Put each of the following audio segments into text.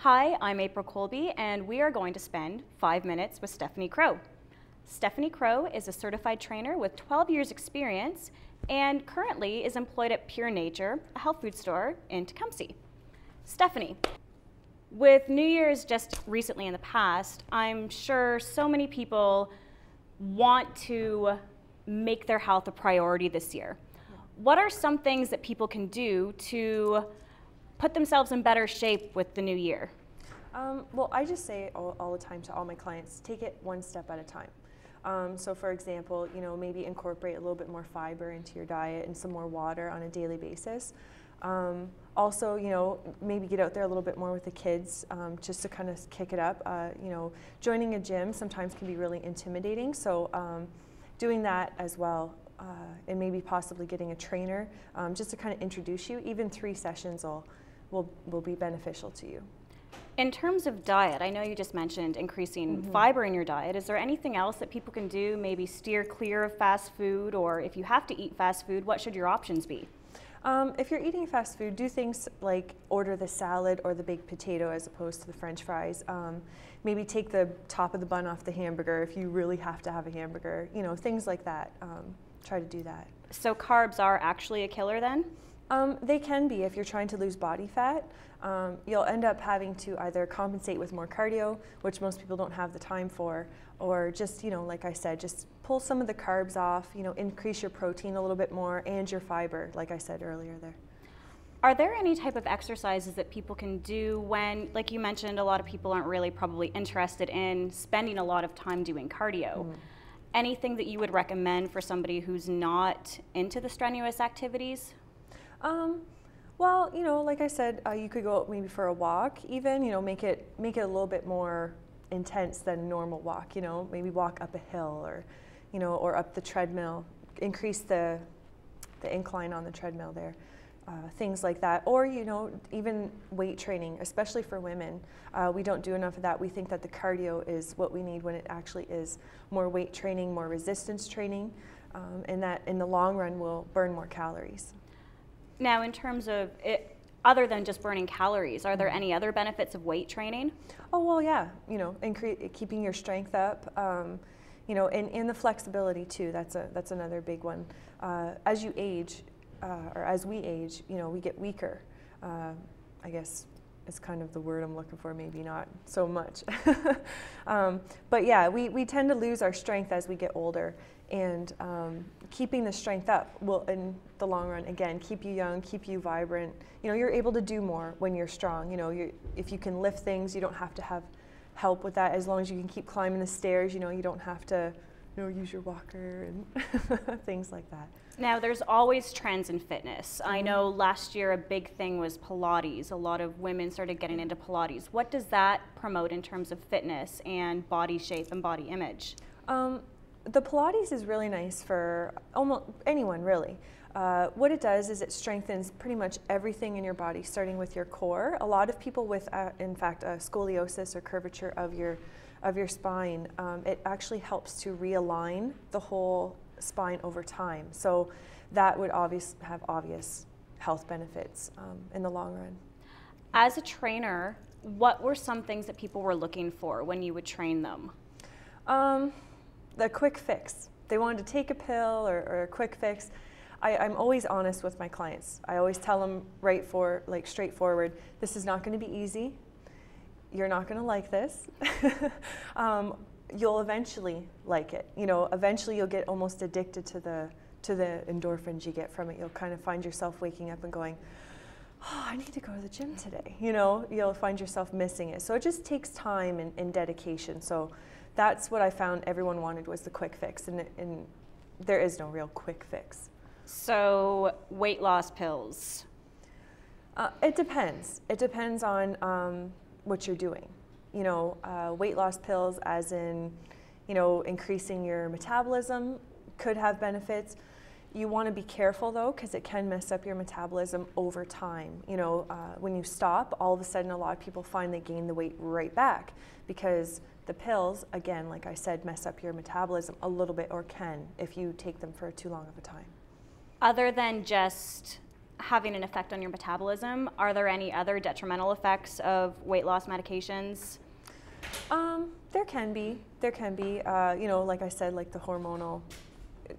Hi, I'm April Colby, and we are going to spend 5 minutes with Stephanie Crow. Stephanie Crow is a certified trainer with 12 years experience and currently is employed at Pure Nature, a health food store in Tecumseh. Stephanie, with New Year's just recently in the past, I'm sure so many people want to make their health a priority this year. What are some things that people can do to put themselves in better shape with the new year? Well, I just say all the time to all my clients, take it one step at a time. So for example, maybe incorporate a little bit more fiber into your diet and some more water on a daily basis. Also, maybe get out there a little bit more with the kids, just to kind of kick it up. Joining a gym sometimes can be really intimidating, so doing that as well, and maybe possibly getting a trainer, just to kind of introduce you. Even 3 sessions will be beneficial to you. In terms of diet, I know you just mentioned increasing fiber in your diet. Is there anything else that people can do? Maybe steer clear of fast food, or if you have to eat fast food, what should your options be? If you're eating fast food, do things like order the salad or the baked potato as opposed to the French fries. Maybe take the top of the bun off the hamburger if you really have to have a hamburger. Things like that. Try to do that. So carbs are actually a killer then? They can be if you're trying to lose body fat. You'll end up having to either compensate with more cardio, which most people don't have the time for, or just, like I said, just pull some of the carbs off, increase your protein a little bit more and your fiber, like I said earlier there. Are there any type of exercises that people can do when, like you mentioned, a lot of people aren't really probably interested in spending a lot of time doing cardio? Anything that you would recommend for somebody who's not into the strenuous activities? Well, like I said, you could go out maybe for a walk even, make it a little bit more intense than a normal walk, maybe walk up a hill or, or up the treadmill, increase the incline on the treadmill there, things like that. Or, even weight training, especially for women. We don't do enough of that. We think that the cardio is what we need when it actually is more weight training, more resistance training, and that in the long run will burn more calories. Now, in terms of it, other than just burning calories, are there any other benefits of weight training? Oh, well, yeah, keeping your strength up, and the flexibility too. That's another big one. As you age, or as we age, we get weaker. I guess is kind of the word I'm looking for, maybe not so much. But yeah, we tend to lose our strength as we get older, and keeping the strength up will, in the long run, again, keep you young, keep you vibrant. You're able to do more when you're strong. If you can lift things, you don't have to have help with that. As long as you can keep climbing the stairs, you don't have to use your walker and things like that. Now, there's always trends in fitness. I know last year a big thing was Pilates. A lot of women started getting into Pilates. What does that promote in terms of fitness and body shape and body image? The Pilates is really nice for almost anyone, really. What it does is it strengthens pretty much everything in your body, starting with your core. A lot of people with, in fact, scoliosis or curvature of your spine, it actually helps to realign the whole spine over time. So that would have obvious health benefits in the long run. As a trainer, what were some things that people were looking for when you would train them? The quick fix. They wanted to take a pill or a quick fix. I'm always honest with my clients. I always tell them straightforward, this is not going to be easy. You're not going to like this. You'll eventually like it. Eventually you'll get almost addicted to the endorphins you get from it. You'll kind of find yourself waking up and going, oh, I need to go to the gym today. You'll find yourself missing it. So it just takes time and dedication. So that's what I found everyone wanted, was the quick fix, and there is no real quick fix. So weight loss pills? It depends. It depends on what you're doing. Weight loss pills as in, increasing your metabolism could have benefits. You want to be careful though, because it can mess up your metabolism over time. When you stop, all of a sudden a lot of people find they gain the weight right back, because the pills, again, like I said, mess up your metabolism a little bit, or can, if you take them for too long of a time. Other than just having an effect on your metabolism, are there any other detrimental effects of weight loss medications? There can be. You know, like I said, like the hormonal,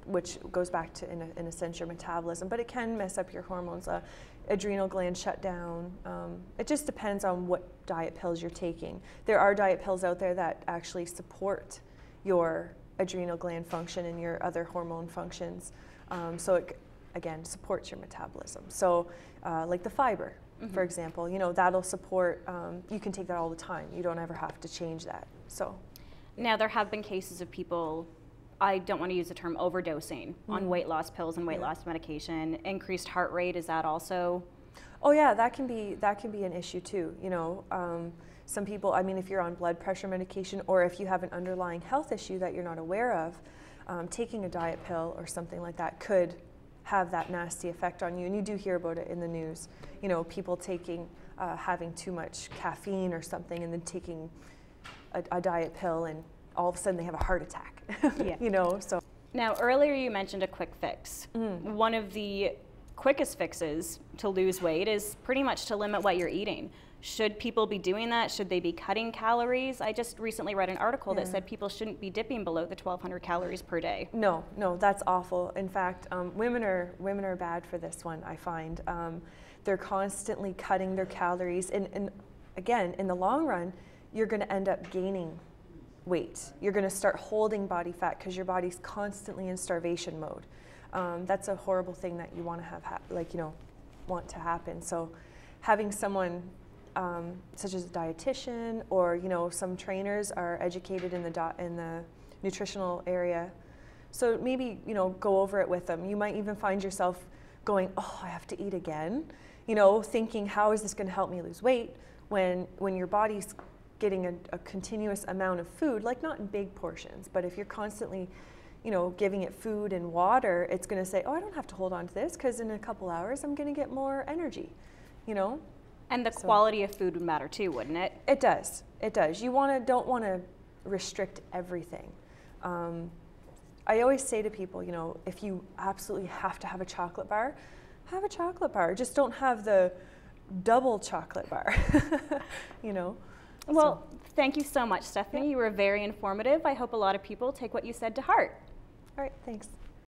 which goes back to, in a sense, your metabolism, but it can mess up your hormones. Adrenal gland shutdown. It just depends on what diet pills you're taking. There are diet pills out there that actually support your adrenal gland function and your other hormone functions. So it, again, supports your metabolism. So like the fiber, for example, you know, that'll support, you can take that all the time. You don't ever have to change that. So now there have been cases of people, I don't want to use the term overdosing on weight loss pills and weight loss medication. Increased heart rate, is that also? Oh yeah, that can be an issue too. You know, some people, I mean, if you're on blood pressure medication or if you have an underlying health issue that you're not aware of, taking a diet pill or something like that could have that nasty effect on you. And you do hear about it in the news. You know, people taking, having too much caffeine or something and then taking a diet pill and all of a sudden they have a heart attack. Yeah. You know, so. Now, earlier you mentioned a quick fix. One of the quickest fixes to lose weight is pretty much to limit what you're eating. Should people be doing that? Should they be cutting calories? I just recently read an article that said people shouldn't be dipping below the 1,200 calories per day. No, that's awful. In fact, women are bad for this one, I find. They're constantly cutting their calories. And again, in the long run, you're going to end up gaining weight. You're going to start holding body fat because your body's constantly in starvation mode. That's a horrible thing that you want to have, want to happen. So having someone such as a dietitian or, you know, some trainers are educated in the nutritional area. So maybe, you know, go over it with them. You might even find yourself going, oh, I have to eat again, you know, thinking, how is this going to help me lose weight when your body's getting a continuous amount of food, like not in big portions, but if you're constantly, you know, giving it food and water, it's going to say, oh, I don't have to hold on to this because in a couple hours I'm going to get more energy, you know? And the quality of food would matter too, wouldn't it? It does. It does. You don't want to restrict everything. I always say to people, you know, if you absolutely have to have a chocolate bar, have a chocolate bar. Just don't have the double chocolate bar, you know? Well, thank you so much, Stephanie. You were very informative. I hope a lot of people take what you said to heart. All right, thanks.